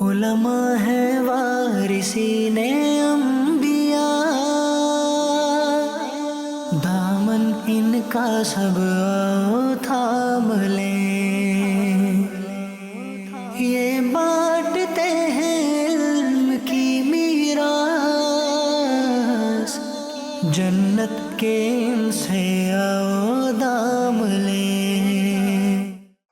علماء ہے وارثین انبیاء، دامن ان کا سب تھام لیں، یہ بانٹتے ہیں علم کی میراث، جنت کے ان سے آؤ دام لیں۔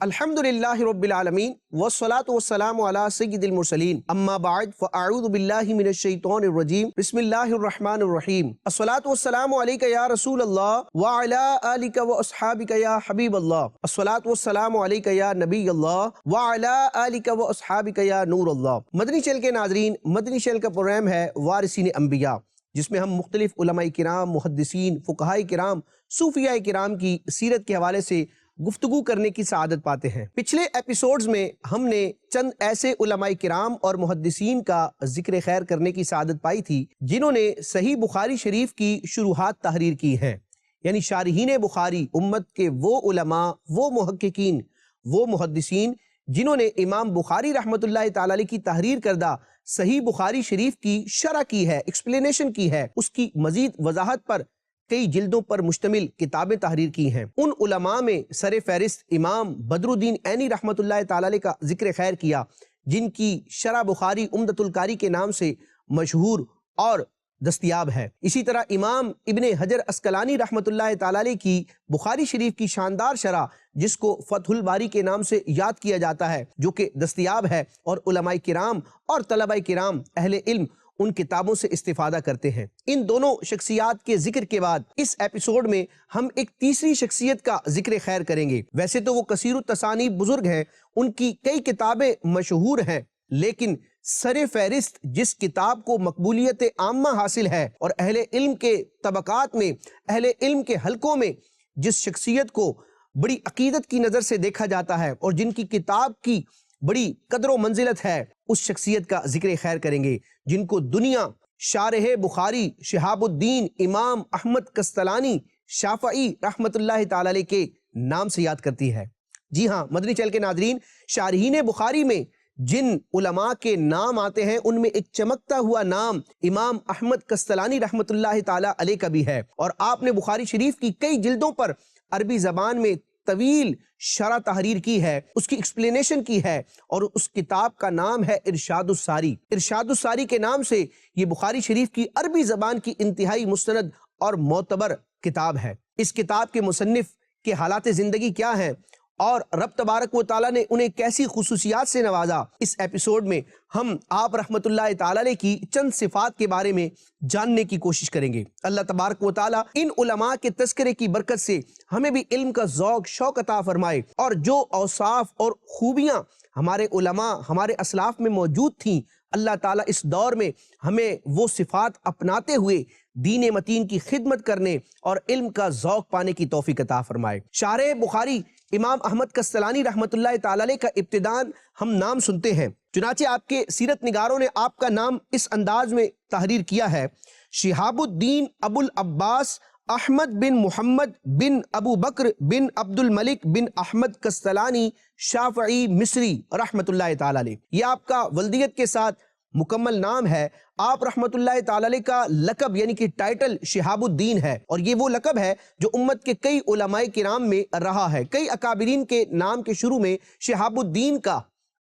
الحمدللہ رب العالمین والصلاة والسلام علی سید المرسلین، اما بعد فاعوذ باللہ من الشیطان الرجیم، بسم اللہ الرحمن الرحیم۔ الصلاة والسلام علیکہ یا رسول اللہ وعلی آلکہ واصحابکہ یا حبیب اللہ، الصلاة والسلام علیکہ یا نبی اللہ وعلی آلکہ واصحابکہ یا نور اللہ۔ مدنی چینل کے ناظرین، مدنی چینل کا پروگرام ہے وارثین انبیاء، جس میں ہم مختلف علماء کرام، محدثین، فقہاء کرام، صوفیاء کرام کی سیرت کے حوالے سے گفتگو کرنے کی سعادت پاتے ہیں۔ پچھلے ایپیسوڈز میں ہم نے چند ایسے علماء کرام اور محدثین کا ذکر خیر کرنے کی سعادت پائی تھی جنہوں نے صحیح بخاری شریف کی شروحات تحریر کی ہیں، یعنی شارحین بخاری، امت کے وہ علماء، وہ محققین، وہ محدثین جنہوں نے امام بخاری رحمۃ اللہ تعالی علیہ کی تحریر کردہ صحیح بخاری شریف کی شرح کی ہے، ایکسپلینیشن کی ہے، اس کی مزید وضاحت پر کئی جلدوں پر مشتمل کتابیں تحریر کی ہیں۔ ان علماء میں سر فہرست امام بدر الدین عینی رحمۃ اللہ تعالی علیہ کا ذکر خیر کیا، جن کی شرح بخاری عمدۃ القاری کے نام سے مشہور اور دستیاب ہے۔ اسی طرح امام ابن حجر عسقلانی رحمۃ اللہ تعالی علیہ کی بخاری شریف کی شاندار شرح، جس کو فتح الباری کے نام سے یاد کیا جاتا ہے، جو کہ دستیاب ہے، اور علماء کرام اور طلباء کرام، اہل علم ان کتابوں سے استفادہ کرتے ہیں۔ ان دونوں شخصیات کے ذکر کے بعد اس ایپیسوڈ میں ہم ایک تیسری شخصیت کا ذکر خیر کریں گے۔ ویسے تو وہ کثیر التصانیف بزرگ ہیں، ان کی کئی کتابیں مشہور ہیں، لیکن سر فہرست جس کتاب کو مقبولیت عامہ حاصل ہے اور اہل علم کے طبقات میں، اہل علم کے حلقوں میں جس شخصیت کو بڑی عقیدت کی نظر سے دیکھا جاتا ہے اور جن کی کتاب کی بڑی قدر و منزلت ہے، اس شخصیت کا ذکر خیر کریں گے جن کو دنیا شارح بخاری شہاب الدین امام احمد کستلانی شافعی رحمت اللہ تعالی علیہ کے نام سے یاد کرتی ہے۔ جی ہاں، مدنی چینل کے ناظرین، شارحین بخاری میں جن علماء کے نام آتے ہیں ان میں ایک چمکتا ہوا نام امام احمد کستلانی رحمت اللہ تعالی علیہ کا بھی ہے، اور آپ نے بخاری شریف کی کئی جلدوں پر عربی زبان میں طویل شرح تحریر کی ہے، اس کی ایکسپلینیشن کی ہے، اور اس کتاب کا نام ہے ارشاد الساری۔ ارشاد الساری کے نام سے یہ بخاری شریف کی عربی زبان کی انتہائی مستند اور معتبر کتاب ہے۔ اس کتاب کے مصنف کے حالات زندگی کیا ہیں اور رب تبارک و تعالیٰ نے انہیں کیسی خصوصیات سے نوازا، اس ایپیسوڈ میں ہم آپ رحمت اللہ تعالیٰ علیہ کی چند صفات کے بارے میں جاننے کی کوشش کریں گے۔ اللہ تبارک و تعالیٰ ان علماء کے تذکرے کی برکت سے ہمیں بھی علم کا ذوق شوق عطا فرمائے، اور جو اوصاف اور خوبیاں ہمارے علماء، ہمارے اسلاف میں موجود تھیں، اللہ تعالیٰ اس دور میں ہمیں وہ صفات اپناتے ہوئے دین متین کی خدمت کرنے اور علم کا ذوق پانے کی توفیق عطا فرمائے۔ شارح بخاری امام احمد کستلانی رحمت اللہ تعالی علیہ کا ابتداءً ہم نام سنتے ہیں، چنانچہ آپ کے سیرت نگاروں نے آپ کا نام اس انداز میں تحریر کیا ہے: شہاب الدین ابو العباس احمد بن محمد بن ابو بکر بن عبد الملک بن احمد کستلانی شافعی مصری رحمت اللہ تعالی علیہ۔ یہ آپ کا ولدیت کے ساتھ مکمل نام ہے۔ آپ رحمت اللہ تعالی علیہ کا لقب یعنی کہ ٹائٹل شہاب الدین ہے، اور یہ وہ لقب ہے جو امت کے کئی علماء کرام میں رہا ہے۔ کئی اکابرین کے نام کے شروع میں شہاب الدین کا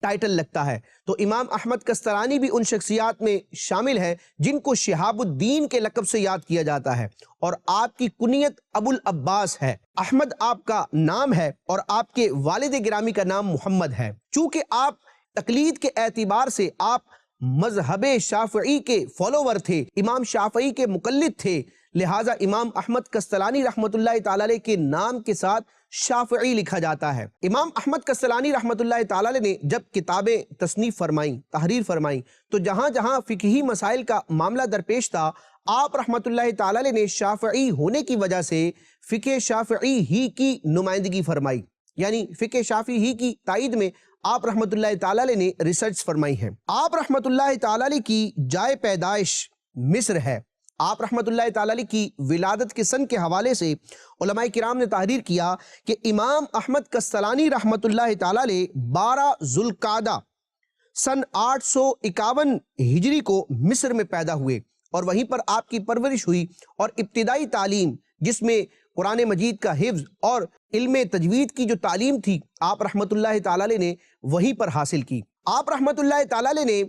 ٹائٹل لگتا ہے، تو امام احمد کستلانی بھی ان شخصیات میں شامل ہیں جن کو شہاب الدین کے لقب سے یاد کیا جاتا ہے، اور آپ کی کنیت ابو العباس ہے۔ احمد آپ کا نام ہے اور آپ کے والد گرامی کا نام محمد ہے۔ چونکہ آپ تقلید کے اعتبار سے آپ مذہب شافعی کے فالوور تھے، امام شافعی کے مقلد تھے، لہٰذا امام احمد کستلانی رحمت اللہ تعالی علیہ کے نام کے ساتھ شافعی لکھا جاتا ہے۔ امام احمد کستلانی رحمت اللہ تعالی علیہ نے جب کتابیں تصنیف فرمائیں، تحریر فرمائیں، تو جہاں جہاں فقہی مسائل کا معاملہ درپیش تھا، آپ رحمت اللہ تعالی علیہ نے شافعی ہونے کی وجہ سے فقہ شافعی ہی کی نمائندگی فرمائی، یعنی فقہ شافعی ہی کی تائید میں آپ رحمت اللہ تعالی علیہ نے ریسرچ فرمائی ہیں۔ آپ رحمت اللہ تعالی علیہ کی جائے پیدائش مصر ہے۔ آپ رحمت اللہ تعالی علیہ کی ولادت کے سن کے حوالے سے علماء کرام نے تحریر کیا کہ امام احمد کستلانی رحمت اللہ تعالی علیہ 12 ذوالقعدہ سن 851 ہجری کو مصر میں پیدا ہوئے اور وہیں پر آپ کی پرورش ہوئی اور ابتدائی تعلیم جس میں قرآن مجید کا حفظ اور علم تجوید کی جو تعلیم تھی آپ رحمت اللہ تعالی علیہ نے وہیں پر حاصل کی۔ آپ رحمت اللہ تعالی علیہ نے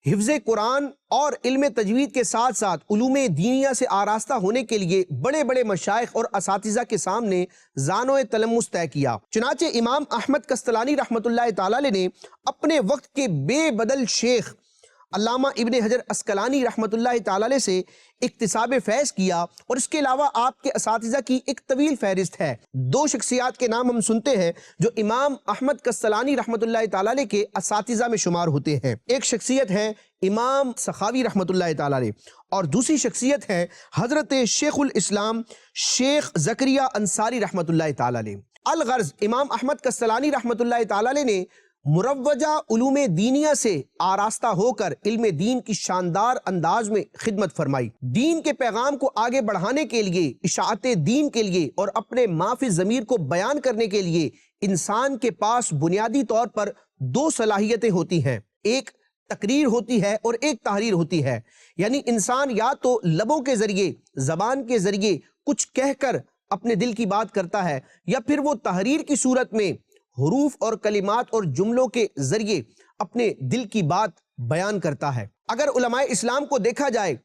حفظ قرآن اور علم تجوید کے ساتھ ساتھ علوم دینیہ سے آراستہ ہونے کے لیے بڑے بڑے مشائخ اور اساتذہ کے سامنے زانو تلمس طے کیا۔ چنانچہ امام احمد کستلانی رحمت اللہ تعالی علیہ نے اپنے وقت کے بے بدل شیخ علامہ ابن حجر عسقلانی رحمت اللہ تعالی علیہ سے اکتساب فیض کیا، اور اس کے علاوہ آپ کے اساتذہ کی ایک طویل فہرست ہے۔ دو شخصیات کے نام ہم سنتے ہیں جو امام احمد کستلانی رحمت اللہ تعالی علیہ کے اساتذہ میں شمار ہوتے ہیں۔ ایک شخصیت ہے امام سخاوی رحمت اللہ تعالی علیہ، اور دوسری شخصیت ہے حضرت شیخ الاسلام شیخ زکریا انصاری رحمت اللہ تعالی علیہ۔ الغرض امام احمد کستلانی رحمت اللہ تعالی علیہ نے مروجہ علوم دینیہ سے آراستہ ہو کر علم دین کی شاندار انداز میں خدمت فرمائی۔ دین کے پیغام کو آگے بڑھانے کے لیے، اشاعت دین کے لیے اور اپنے ما فی الضمیر کو بیان کرنے کے لیے انسان کے پاس بنیادی طور پر دو صلاحیتیں ہوتی ہیں، ایک تقریر ہوتی ہے اور ایک تحریر ہوتی ہے۔ یعنی انسان یا تو لبوں کے ذریعے، زبان کے ذریعے کچھ کہہ کر اپنے دل کی بات کرتا ہے، یا پھر وہ تحریر کی صورت میں حروف اور کلمات اور جملوں کے ذریعے اپنے دل کی بات بیان کرتا ہے۔ اگر علماء اسلام کو دیکھا جائے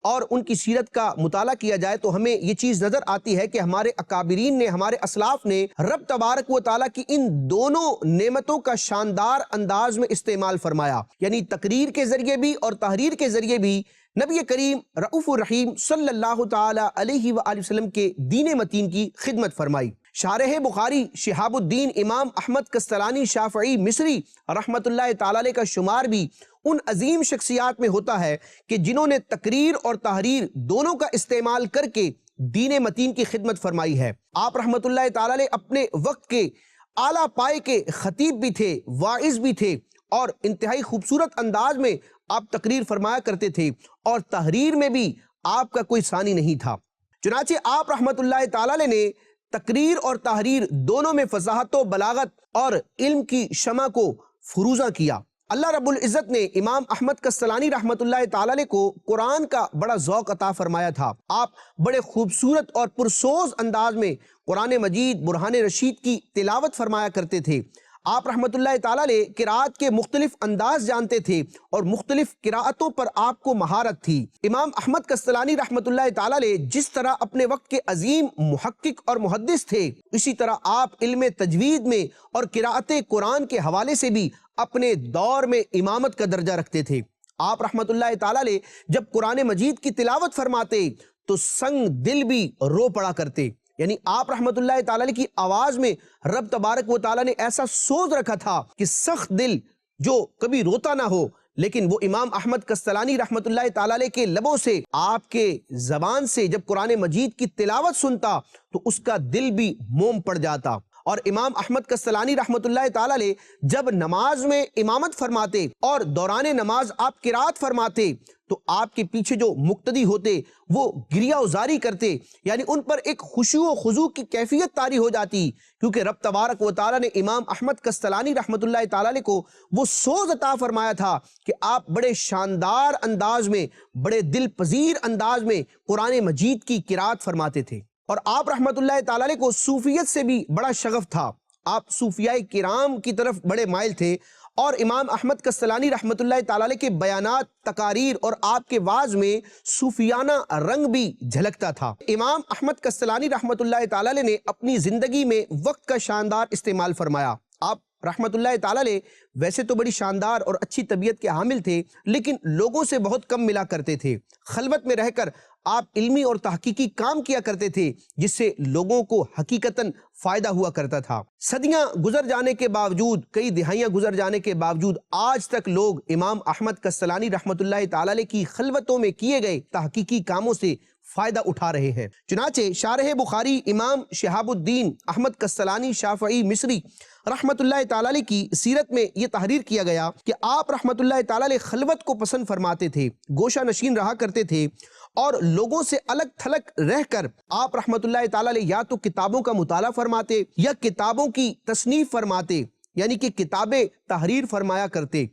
اور ان کی سیرت کا مطالعہ کیا جائے تو ہمیں یہ چیز نظر آتی ہے کہ ہمارے اکابرین نے، ہمارے اسلاف نے رب تبارک و تعالیٰ کی ان دونوں نعمتوں کا شاندار انداز میں استعمال فرمایا، یعنی تقریر کے ذریعے بھی اور تحریر کے ذریعے بھی نبی کریم رؤوف الرحیم صلی اللہ تعالی علیہ وآلہ وسلم کے دین متین کی خدمت فرمائی۔ شارح بخاری شہاب الدین امام احمد کستلانی شافعی مصری رحمت اللہ تعالی علیہ کا شمار بھی ان عظیم شخصیات میں ہوتا ہے کہ جنہوں نے تقریر اور تحریر دونوں کا استعمال کر کے دین متین کی خدمت فرمائی ہے۔ آپ رحمت اللہ تعالی علیہ اپنے وقت کے اعلیٰ پائے کے خطیب بھی تھے، واعظ بھی تھے، اور انتہائی خوبصورت انداز میں آپ تقریر فرمایا کرتے تھے، اور تحریر میں بھی آپ کا کوئی ثانی نہیں تھا۔ چنانچہ آپ رحمت اللہ تعالی علیہ نے تقریر اور تحریر دونوں میں فصاحت و بلاغت اور علم کی شمع کو فروزہ کیا۔ اللہ رب العزت نے امام احمد کستلانی رحمت اللہ تعالی علیہ کو قرآن کا بڑا ذوق عطا فرمایا تھا۔ آپ بڑے خوبصورت اور پرسوز انداز میں قرآن مجید برہان رشید کی تلاوت فرمایا کرتے تھے۔ آپ رحمت اللہ تعالی علیہ قرأت کے مختلف انداز جانتے تھے اور مختلف قرأتوں پر آپ کو مہارت تھی۔ امام احمد کستلانی رحمت اللہ تعالی علیہ جس طرح اپنے وقت کے عظیم محقق اور محدث تھے، اسی طرح آپ علم تجوید میں اور قرأت قرآن کے حوالے سے بھی اپنے دور میں امامت کا درجہ رکھتے تھے۔ آپ رحمت اللہ تعالی علیہ جب قرآن مجید کی تلاوت فرماتے تو سنگ دل بھی رو پڑا کرتے، یعنی آپ رحمت اللہ تعالی علیہ کی آواز میں رب تبارک و تعالی نے ایسا سوز رکھا تھا کہ سخت دل جو کبھی روتا نہ ہو، لیکن وہ امام احمد کستلانی رحمت اللہ تعالی علیہ کے لبوں سے، آپ کے زبان سے جب قرآن مجید کی تلاوت سنتا تو اس کا دل بھی موم پڑ جاتا۔ اور امام احمد کستلانی رحمت اللہ تعالی علیہ جب نماز میں امامت فرماتے اور دوران نماز آپ قرات فرماتے تو آپ کے پیچھے جو مقتدی ہوتے وہ گریہ وزاری کرتے، یعنی ان پر ایک خشوع و خضوع کی کیفیت طاری ہو جاتی، کیونکہ رب تبارک و تعالی نے امام احمد کستلانی رحمت اللہ تعالی علیہ کو وہ سوز عطا فرمایا تھا کہ آپ بڑے شاندار انداز میں، بڑے دل پذیر انداز میں قرآن مجید کی قرات فرماتے تھے۔ اور آپ رحمت اللہ تعالی علیہ کو صوفیت سے بھی بڑا شغف تھا، آپ صوفیاء کرام کی طرف بڑے مائل تھے، اور امام احمد کستلانی رحمت اللہ تعالی علیہ کے بیانات، تقاریر اور آپ کے وعظ میں صوفیانہ رنگ بھی جھلکتا تھا۔ امام احمد کستلانی رحمت اللہ تعالی علیہ نے اپنی زندگی میں وقت کا شاندار استعمال فرمایا۔ آپ رحمت اللہ تعالی علیہ ویسے تو بڑی شاندار اور اچھی طبیعت کے حامل تھے، لیکن لوگوں سے بہت کم ملا کرتے تھے۔ خلوت میں رہ کر آپ علمی اور تحقیقی کام کیا کرتے تھے، جس سے لوگوں کو حقیقتاً فائدہ ہوا کرتا تھا۔ صدیاں گزر جانے کے باوجود، کئی دہائیاں گزر جانے کے باوجود آج تک لوگ امام احمد کستلانی رحمت اللہ تعالی علیہ کی خلوتوں میں کیے گئے تحقیقی کاموں سے فائدہ اٹھا رہے ہیں۔ چنانچہ شارح بخاری امام شہاب الدین احمد کستلانی شافعی مصری رحمت اللہ تعالی علیہ کی سیرت میں یہ تحریر کیا گیا کہ آپ رحمت اللہ تعالی علیہ خلوت کو پسند فرماتے تھے، گوشہ نشین رہا کرتے تھے، اور لوگوں سے الگ تھلگ رہ کر آپ رحمت اللہ تعالی علیہ یا تو کتابوں کا مطالعہ فرماتے یا کتابوں کی تصنیف فرماتے، یعنی کہ کتابیں تحریر فرمایا کرتے۔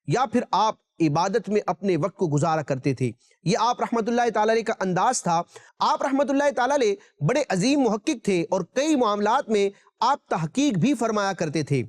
یا پھر آپ عبادت میں اپنے وقت کو گزارا کرتے تھے۔ یہ آپ رحمۃ اللہ تعالی علیہ کا انداز تھا۔ آپ رحمۃ اللہ تعالی علیہ بڑے عظیم محقق تھے اور کئی معاملات میں آپ تحقیق بھی فرمایا کرتے تھے،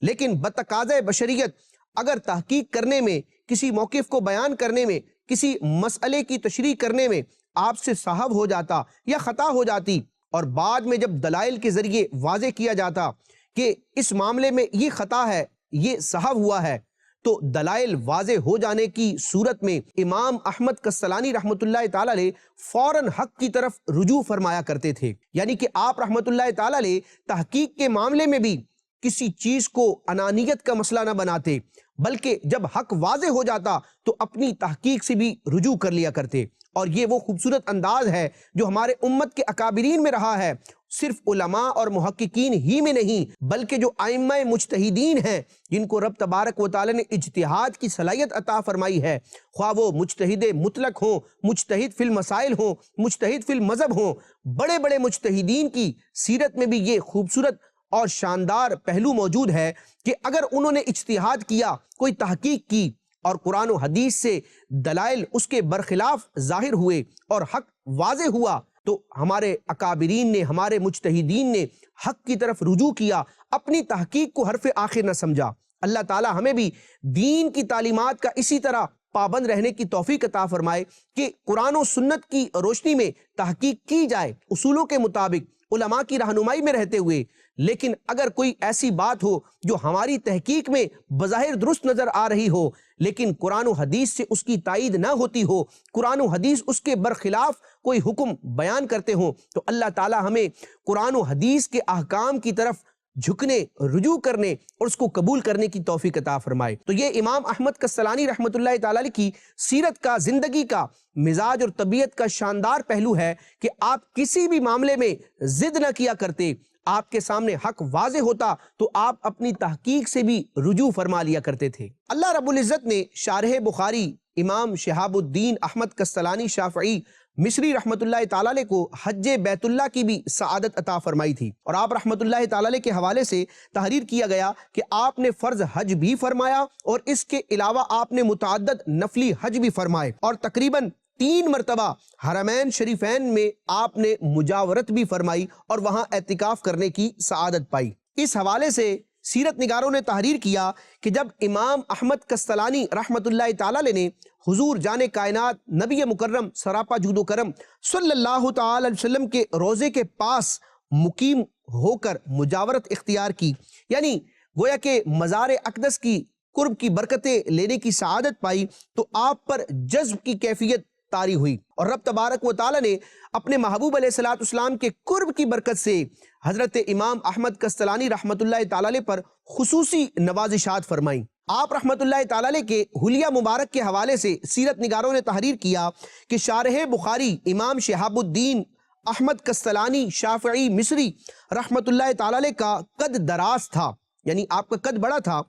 لیکن بتقاضۂ بشریت اگر تحقیق کرنے میں، کسی موقف کو بیان کرنے میں، کسی مسئلے کی تشریح کرنے میں آپ سے سہو ہو جاتا یا خطا ہو جاتی، اور بعد میں جب دلائل کے ذریعے واضح کیا جاتا کہ اس معاملے میں یہ خطا ہے، یہ سہو ہوا ہے، تو دلائل واضح ہو جانے کی صورت میں امام احمد کسلانی رحمۃ اللہ تعالی علیہ فوراً حق کی طرف رجوع فرمایا کرتے تھے۔ یعنی کہ آپ رحمۃ اللہ تعالی علیہ تحقیق کے معاملے میں بھی کسی چیز کو انانیت کا مسئلہ نہ بناتے، بلکہ جب حق واضح ہو جاتا تو اپنی تحقیق سے بھی رجوع کر لیا کرتے۔ اور یہ وہ خوبصورت انداز ہے جو ہمارے امت کے اکابرین میں رہا ہے، صرف علماء اور محققین ہی میں نہیں، بلکہ جو ائمہ مجتہدین ہیں جن کو رب تبارک و تعالی نے اجتہاد کی صلاحیت عطا فرمائی ہے، خواہ وہ مجتہد مطلق ہوں، مجتہد فی المسائل ہوں، مجتہد فی المذہب ہوں، بڑے بڑے مجتہدین کی سیرت میں بھی یہ خوبصورت اور شاندار پہلو موجود ہے کہ اگر انہوں نے اجتہاد کیا، کوئی تحقیق کی اور قرآن و حدیث سے دلائل اس کے برخلاف ظاہر ہوئے اور حق واضح ہوا، تو ہمارے اکابرین نے، ہمارے مجتہدین نے حق کی طرف رجوع کیا، اپنی تحقیق کو حرف آخر نہ سمجھا۔ اللہ تعالی ہمیں بھی دین کی تعلیمات کا اسی طرح پابند رہنے کی توفیق عطا فرمائے کہ قرآن و سنت کی روشنی میں تحقیق کی جائے، اصولوں کے مطابق علماء کی رہنمائی میں رہتے ہوئے۔ لیکن اگر کوئی ایسی بات ہو جو ہماری تحقیق میں بظاہر درست نظر آ رہی ہو، لیکن قرآن و حدیث سے اس کی تائید نہ ہوتی ہو، قرآن و حدیث اس کے برخلاف کوئی حکم بیان کرتے ہوں، تو اللہ تعالی ہمیں قرآن و حدیث کے احکام کی طرف جھکنے، رجوع کرنے اور اس کو قبول کرنے کی توفیق عطا فرمائے۔ تو یہ امام احمد کسلانی رحمۃ اللہ تعالی علیہ کی سیرت کا، زندگی کا، مزاج اور طبیعت کا شاندار پہلو ہے کہ آپ کسی بھی معاملے میں ضد نہ کیا کرتے۔ آپ کے سامنے حق واضح ہوتا تو آپ اپنی تحقیق سے بھی رجوع فرما لیا کرتے تھے۔ اللہ رب العزت نے شارح بخاری امام شہاب الدین احمد کسلانی شافعی مصری رحمت اللہ تعالی علیہ کو حج بیت اللہ کی بھی سعادت عطا فرمائی تھی، اور آپ رحمت اللہ تعالی علیہ کے حوالے سے تحریر کیا گیا کہ آپ نے فرض حج بھی فرمایا اور اس کے علاوہ آپ نے متعدد نفلی حج بھی فرمائے، اور تقریباً 3 مرتبہ حرمین شریفین میں آپ نے مجاورت بھی فرمائی اور وہاں اعتکاف کرنے کی سعادت پائی۔ اس حوالے سے سیرت نگاروں نے تحریر کیا کہ جب امام احمد کسلانی رحمت اللہ تعالی علیہ نے حضور جان کائنات نبی مکرم سراپا جود و کرم صلی اللہ تعالی علیہ وسلم کے روضے کے پاس مقیم ہو کر مجاورت اختیار کی، یعنی گویا کہ مزار اقدس کی قرب کی برکتیں لینے کی سعادت پائی، تو آپ پر جذب کی کیفیت طاری ہوئی، اور رب تبارک و تعالی نے اپنے محبوب علیہ الصلوۃ والسلام کے قرب کی برکت سے حضرت امام احمد کسلانی رحمت اللہ تعالی علیہ پر خصوصی نوازشات فرمائیں۔ آپ رحمت اللہ تعالی علیہ کے حلیہ مبارک کے حوالے سے سیرت نگاروں نے تحریر کیا کہ شارح بخاری امام شہاب الدین احمد کسلانی شافعی مصری رحمت اللہ تعالی علیہ کا قد دراز تھا، یعنی آپ کا قد بڑا تھا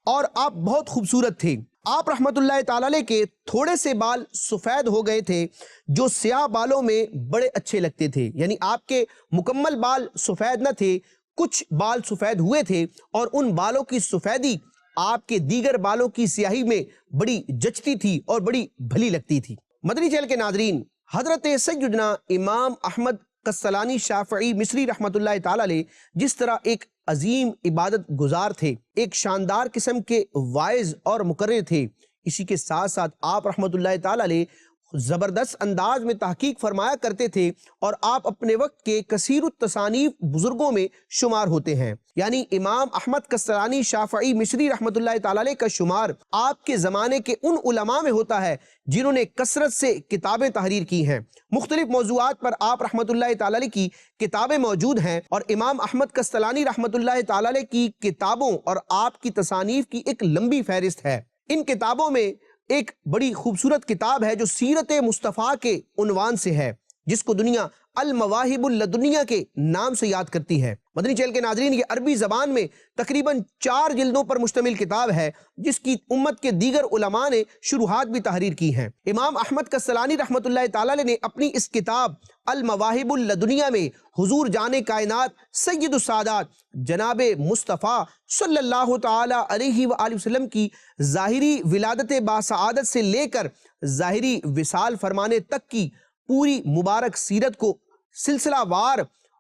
اور آپ بہت خوبصورت تھے۔ آپ رحمت اللہ تعالی علیہ کے تھوڑے سے بال سفید ہو گئے تھے جو سیاہ بالوں میں بڑے اچھے لگتے تھے، یعنی آپ کے مکمل بال سفید نہ تھے، کچھ بال سفید ہوئے تھے، اور ان بالوں کی سفیدی آپ کے دیگر بالوں کی سیاہی میں بڑی جچتی تھی اور بڑی بھلی لگتی تھی۔ مدنی چینل کے ناظرین، حضرت سیدنا امام احمد کسلانی شافعی مصری رحمت اللہ تعالی علیہ جس طرح ایک عظیم عبادت گزار تھے، ایک شاندار قسم کے واعظ اور مقرر تھے، اسی کے ساتھ ساتھ آپ رحمت اللہ تعالی علیہ زبردست انداز میں تحقیق فرمایا کرتے تھے، اور آپ اپنے وقت کے کثیر التصانیف بزرگوں میں شمار ہوتے ہیں۔ یعنی امام احمد کسلانی شافعی مصری رحمت اللہ تعالی علیہ کا شمار آپ کے زمانے کے ان علماء میں ہوتا ہے جنہوں نے کثرت سے کتابیں تحریر کی ہیں۔ مختلف موضوعات پر آپ رحمت اللہ تعالی علیہ کی کتابیں موجود ہیں، اور امام احمد کسلانی رحمت اللہ تعالی علیہ کی کتابوں اور آپ کی تصانیف کی ایک لمبی فہرست ہے۔ ان کتابوں میں ایک بڑی خوبصورت کتاب ہے جو سیرت مصطفیٰ کے عنوان سے ہے، جس کو دنیا المواہب اللدنیہ کے نام سے یاد کرتی ہے۔ مدنی چینل کے ناظرین، یہ عربی زبان میں تقریباً 4 جلدوں پر مشتمل کتاب ہے، جس کی امت کے دیگر علماء نے شروحات بھی تحریر کی ہیں۔ امام احمد کسلانی رحمۃ اللہ تعالی علیہ نے اپنی اس کتاب المواہب اللدنیہ میں حضور جان کائنات سید السادات جناب مصطفیٰ صلی اللہ تعالی علیہ وآلہ وسلم کی ظاہری ولادت باسعادت سے لے کر ظاہری وصال فرمانے تک کی پوری مبارک سیرت کو سلسلہ وار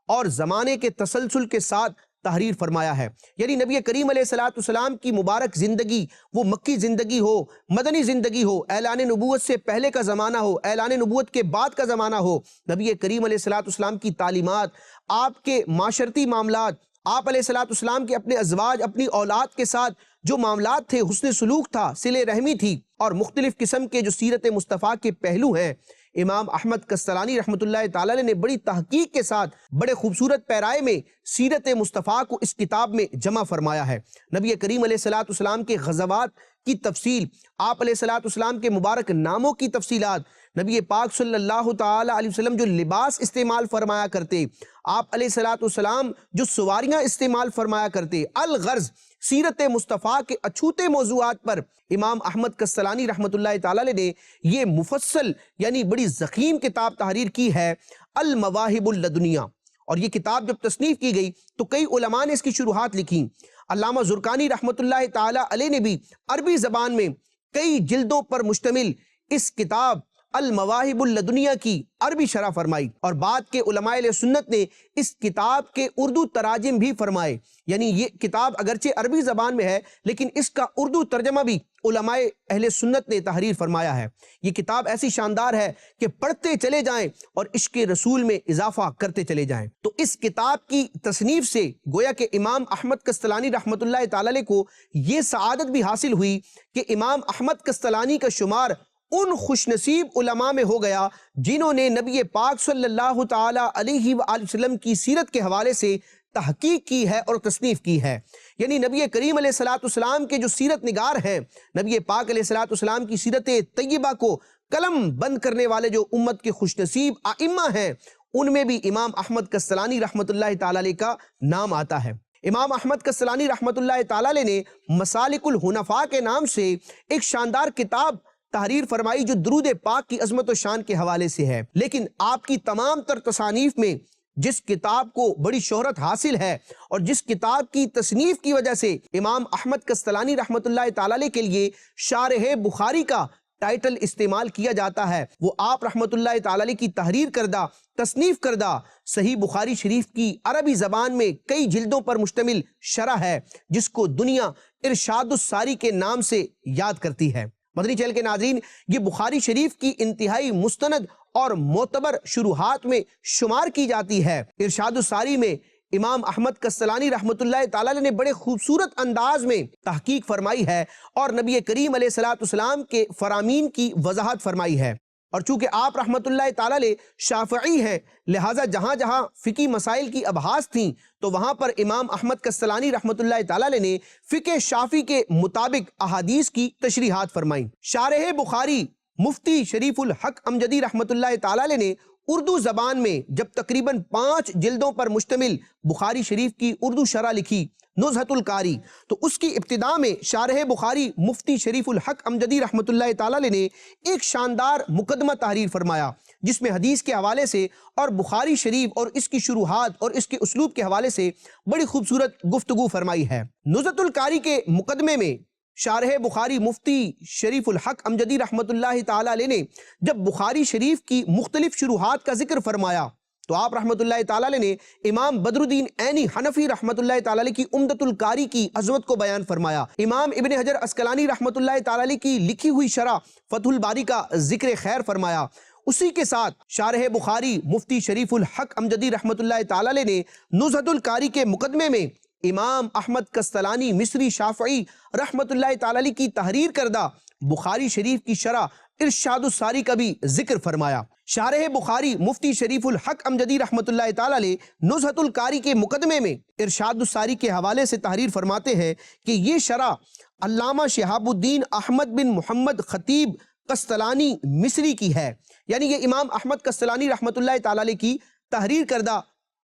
اور زمانے کے تسلسل کے ساتھ تحریر فرمایا ہے۔ یعنی نبی کریم علیہ السلام کی مبارک زندگی، وہ مکی زندگی ہو، مدنی زندگی ہو، اعلان نبوت سے پہلے کا زمانہ ہو، اعلان نبوت کے بعد کا زمانہ ہو، نبی کریم علیہ السلام کی تعلیمات، آپ کے معاشرتی معاملات، آپ علیہ السلام کے اپنے ازواج، اپنی اولاد کے ساتھ جو معاملات تھے، حسن سلوک تھا، صلہ رحمی تھی، اور مختلف قسم کے جو سیرت مصطفیٰ کے پہلو ہیں، امام احمد کسلانی رحمۃ اللہ تعالی علیہ نے بڑی تحقیق کے ساتھ بڑے خوبصورت پیرائے میں سیرت مصطفیٰ کو اس کتاب میں جمع فرمایا ہے۔ نبی کریم علیہ السلام کے غزوات کی تفصیل، آپ علیہ السلام کے مبارک ناموں کی تفصیلات، نبی پاک صلی اللہ تعالی علیہ وسلم جو لباس استعمال فرمایا کرتے، آپ علیہ السلام جو سواریاں استعمال فرمایا کرتے، الغرض سیرت مصطفیٰ کے اچھوتے موضوعات پر امام احمد کسلانی رحمۃ اللہ تعالی علیہ نے یہ مفصل یعنی بڑی ضخیم کتاب تحریر کی ہے، المواہب اللدنیہ۔ اور یہ کتاب جب تصنیف کی گئی تو کئی علماء نے اس کی شروحات لکھی۔ علامہ زرقانی رحمۃ اللہ تعالی علیہ نے بھی عربی زبان میں کئی جلدوں پر مشتمل اس کتاب المواہب اللدنیہ کی عربی شرح فرمائی، اور بعد کے علماء اہل سنت نے اس کتاب کے اردو تراجم بھی فرمائے۔ یعنی یہ کتاب اگرچہ عربی زبان میں ہے، لیکن اس کا اردو ترجمہ بھی علماء اہل سنت نے تحریر فرمایا ہے۔ یہ کتاب ایسی شاندار ہے کہ پڑھتے چلے جائیں اور عشق رسول میں اضافہ کرتے چلے جائیں۔ تو اس کتاب کی تصنیف سے گویا کہ امام احمد کسلانی رحمۃ اللہ تعالی علیہ کو یہ سعادت بھی حاصل ہوئی کہ امام احمد کسلانی کا شمار ان خوش نصیب علماء میں ہو گیا جنہوں نے نبی پاک صلی اللہ تعالی علیہ وآلہ وسلم کی سیرت کے حوالے سے تحقیق کی ہے اور تصنیف کی ہے۔ یعنی نبی کریم علیہ السلام کے جو سیرت نگار ہیں، نبی پاک علیہ السلام کی سیرت طیبہ کو قلم بند کرنے والے جو امت کے خوش نصیب ائمہ ہیں، ان میں بھی امام احمد کسلانی رحمۃ اللہ تعالی علیہ کا نام آتا ہے۔ امام احمد کسلانی رحمۃ اللہ تعالی علیہ نے مسالک الحنفاء کے نام سے ایک شاندار کتاب تحریر فرمائی جو درود پاک کی عظمت و شان کے حوالے سے ہے، لیکن آپ کی تمام تر تصانیف میں جس کتاب کو بڑی شہرت حاصل ہے اور جس کتاب کی تصنیف کی وجہ سے امام احمد کسلانی رحمۃ اللہ تعالی علیہ کے لیے شارح بخاری کا ٹائٹل استعمال کیا جاتا ہے، وہ آپ رحمۃ اللہ تعالی علیہ کی تحریر کردہ، تصنیف کردہ صحیح بخاری شریف کی عربی زبان میں کئی جلدوں پر مشتمل شرح ہے، جس کو دنیا ارشاد الساری کے نام سے یاد کرتی ہے۔ مدنی چینل کے ناظرین، یہ بخاری شریف کی انتہائی مستند اور معتبر شروحات میں شمار کی جاتی ہے۔ ارشاد الساری میں امام احمد کسلانی رحمۃ اللہ تعالی علیہ نے بڑے خوبصورت انداز میں تحقیق فرمائی ہے اور نبی کریم علیہ السلام کے فرامین کی وضاحت فرمائی ہے۔ اور چونکہ آپ رحمۃ اللہ تعالی علیہ شافعی ہیں، لہٰذا جہاں جہاں فقہی مسائل کی ابحاث تھیں تو وہاں پر امام احمد کسلانی رحمۃ اللہ تعالی علیہ نے فقہ شافعی کے مطابق احادیث کی تشریحات فرمائیں۔ شارح بخاری مفتی شریف الحق امجدی رحمۃ اللہ تعالی علیہ نے اردو زبان میں جب تقریباً 5 جلدوں پر مشتمل بخاری شریف کی اردو شرح لکھی، نزہۃ القاری، تو اس کی ابتداء میں شارح بخاری مفتی شریف الحق امجدی رحمۃ اللہ تعالی علیہ نے ایک شاندار مقدمہ تحریر فرمایا، جس میں حدیث کے حوالے سے اور بخاری شریف اور اس کی شروحات اور اس کے اسلوب کے حوالے سے بڑی خوبصورت گفتگو فرمائی ہے۔ نزہۃ القاری کے مقدمے میں شارح بخاری مفتی شریف الحق امجدی رحمۃ اللہ تعالی علیہ نے جب بخاری شریف کی مختلف شروحات کا ذکر فرمایا تو آپ رحمۃ اللہ تعالی علیہ نے امام بدر الدین عینی حنفی رحمۃ اللہ تعالی علیہ کی عمدۃ القاری کی عظمت کو بیان فرمایا۔ امام ابن حجر عسقلانی رحمۃ اللہ تعالی علیہ کی لکھی ہوئی شرح فتح الباری کا ذکر خیر فرمایا۔ اسی کے ساتھ شارح بخاری مفتی شریف الحق امجدی رحمۃ اللہ تعالی علیہ نے نزہۃ القاری کے مقدمے میں امام احمد کسلانی مصری شافعی رحمۃ اللہ تعالی علیہ کی تحریر کردہ بخاری شریف کی شرح ارشاد الساری کا بھی ذکر فرمایا۔ شارح بخاری مفتی شریف الحق امجدی رحمۃ اللہ تعالی علیہ نزہۃ القاری کے مقدمے میں ارشاد الساری کے حوالے سے تحریر فرماتے ہیں کہ یہ شرح علامہ شہاب الدین احمد بن محمد خطیب قسطلانی مصری کی ہے، یعنی یہ امام احمد قسطلانی رحمۃ اللہ تعالی علیہ کی تحریر کردہ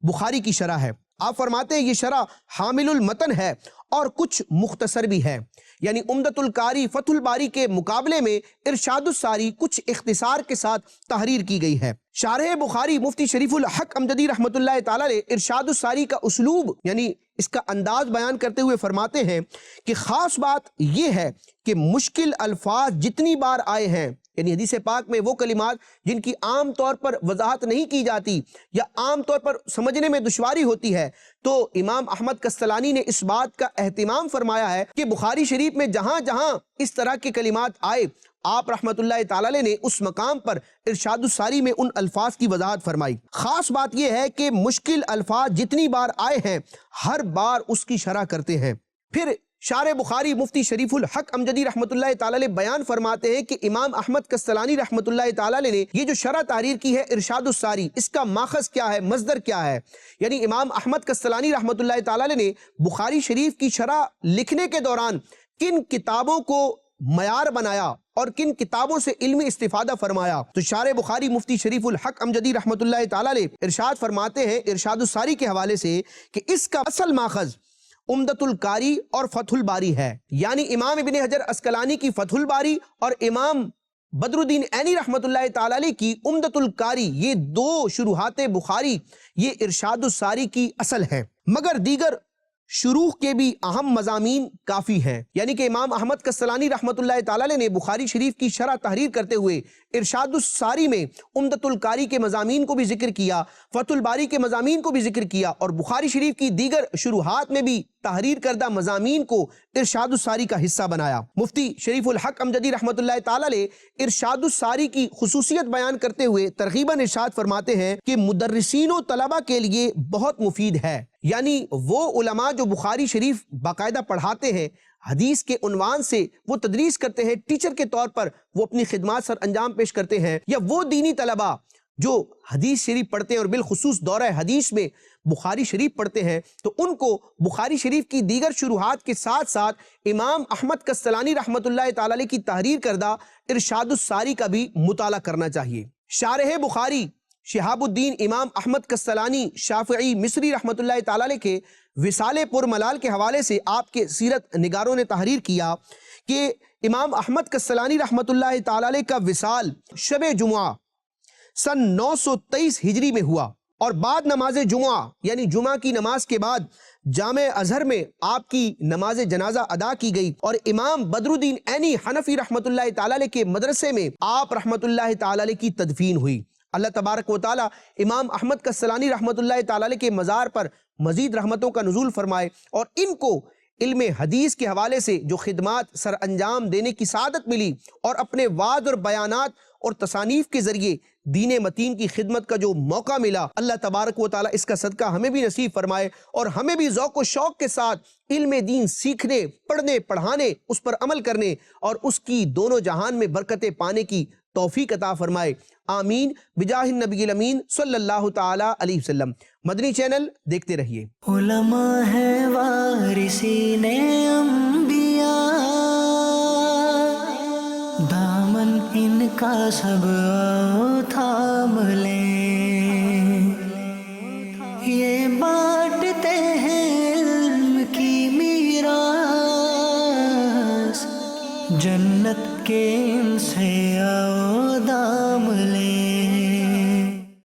بخاری کی شرح ہے۔ آپ فرماتے ہیں یہ شرح حامل المتن ہے اور کچھ مختصر بھی ہے، یعنی عمدۃ القاری فتح الباری کے مقابلے میں ارشاد الساری کچھ اختصار کے ساتھ تحریر کی گئی ہے۔ شارح بخاری مفتی شریف الحق امجدی رحمۃ اللہ تعالی علیہ ارشاد الساری کا اسلوب یعنی اس کا انداز بیان کرتے ہوئے فرماتے ہیں کہ خاص بات یہ ہے کہ مشکل الفاظ جتنی بار آئے ہیں، یعنی حدیث پاک میں وہ کلمات جن کی عام طور پر وضاحت نہیں کی جاتی یا عام طور پر سمجھنے میں دشواری ہوتی ہے، تو امام احمد کستلانی نے اس بات کا اہتمام فرمایا ہے کہ بخاری شریف میں جہاں جہاں اس طرح کے کلمات آئے، آپ رحمت اللہ تعالی علیہ نے اس مقام پر ارشاد الساری میں ان الفاظ کی وضاحت فرمائی۔ خاص بات یہ ہے کہ مشکل الفاظ جتنی بار آئے ہیں ہر بار اس کی شرح کرتے ہیں۔ پھر شارح بخاری مفتی شریف الحق امجدی رحمت اللہ تعالی علیہ بیان فرماتے ہیں کہ امام احمد کستلانی رحمت اللہ تعالی علیہ نے یہ جو شرح تحریر کی ہے ارشاد الساری، اس کا ماخذ کیا ہے، مصدر کیا ہے، یعنی امام احمد کستلانی رحمت اللہ تعالی علیہ نے بخاری شریف کی شرح لکھنے کے دوران کن کتابوں کو معیار بنایا اور کن کتابوں سے علمی استفادہ فرمایا، تو شارح بخاری مفتی شریف الحق امجدی رحمت اللہ تعالی علیہ ارشاد فرماتے ہیں ارشاد الساری کے حوالے سے کہ اس کا اصل ماخذ عمدۃ القاری اور فتح الباری ہے، یعنی امام ابن حجر عسقلانی کی فتح الباری اور امام بدر الدین عینی رحمت اللہ تعالی علیہ کی عمدۃ القاری، یہ دو شروحات بخاری یہ ارشاد الساری کی اصل ہیں، مگر دیگر شروح کے بھی اہم مضامین کافی ہیں، یعنی کہ امام احمد کستلانی رحمت اللہ تعالی علیہ نے بخاری شریف کی شرح تحریر کرتے ہوئے ارشاد الساری میں عمدۃ القاری کے مضامین کو بھی ذکر کیا، فتح الباری کے مضامین کو بھی ذکر کیا، اور بخاری شریف کی دیگر شروحات میں بھی تحریر کردہ مضامین کو ارشاد الساری کا حصہ بنایا۔ مفتی شریف الحق امجدی رحمت اللہ تعالی علیہ ارشاد الساری کی خصوصیت بیان کرتے ہوئے ترغیباً ارشاد فرماتے ہیں کہ مدرسین و طلبہ کے لیے بہت مفید ہے، یعنی وہ علماء جو بخاری شریف باقاعدہ پڑھاتے ہیں، حدیث کے عنوان سے وہ تدریس کرتے ہیں، ٹیچر کے طور پر وہ اپنی خدمات سر انجام پیش کرتے ہیں، یا وہ دینی طلبہ جو حدیث شریف پڑھتے ہیں اور بالخصوص دورہ حدیث میں بخاری شریف پڑھتے ہیں، تو ان کو بخاری شریف کی دیگر شروحات کے ساتھ ساتھ امام احمد کستلانی رحمت اللہ تعالی علیہ کی تحریر کردہ ارشاد الساری کا بھی مطالعہ کرنا چاہیے۔ شارح بخاری شہاب الدین امام احمد کستلانی شافعی مصری رحمت اللہ تعالی علیہ کے وصال پر ملال کے حوالے سے آپ کے سیرت نگاروں نے تحریر کیا کہ امام احمد کستلانی رحمت اللہ تعالی علیہ کا وصال شب جمعہ سن 923 ہجری میں ہوا، اور بعد نماز جمعہ یعنی جمعہ کی نماز کے بعد جامع ازہر میں آپ کی نماز جنازہ ادا کی گئی، اور امام بدر الدین عینی حنفی رحمت اللہ تعالی علیہ کے مدرسے میں آپ رحمت اللہ تعالی علیہ کی تدفین ہوئی۔ اللہ تبارک و تعالی امام احمد کستلانی رحمت اللہ تعالی علیہ کے مزار پر مزید رحمتوں کا نزول فرمائے، اور ان کو علم حدیث کے حوالے سے جو خدمات سر انجام دینے کی سعادت ملی، اور اپنے وعظ اور بیانات اور تصانیف کے ذریعے دین متین کی خدمت کا جو موقع ملا، اللہ تبارک و تعالی اس کا صدقہ ہمیں بھی نصیب فرمائے، اور ہمیں بھی ذوق و شوق کے ساتھ علم دین سیکھنے، پڑھنے، پڑھانے، اس پر عمل کرنے اور اس کی دونوں جہان میں برکتیں پانے کی توفیق عطا فرمائے، آمین بجاہ النبی الامین صلی اللہ تعالی علیہ وسلم۔ مدنی چینل دیکھتے رہیے۔ علماء ہے وارثین انبیاء، دامن ان کا سب آؤ تھام لیں، یہ بانٹتے ہیں علم کی میراث، جنت کے ان سے آؤ دام لیں۔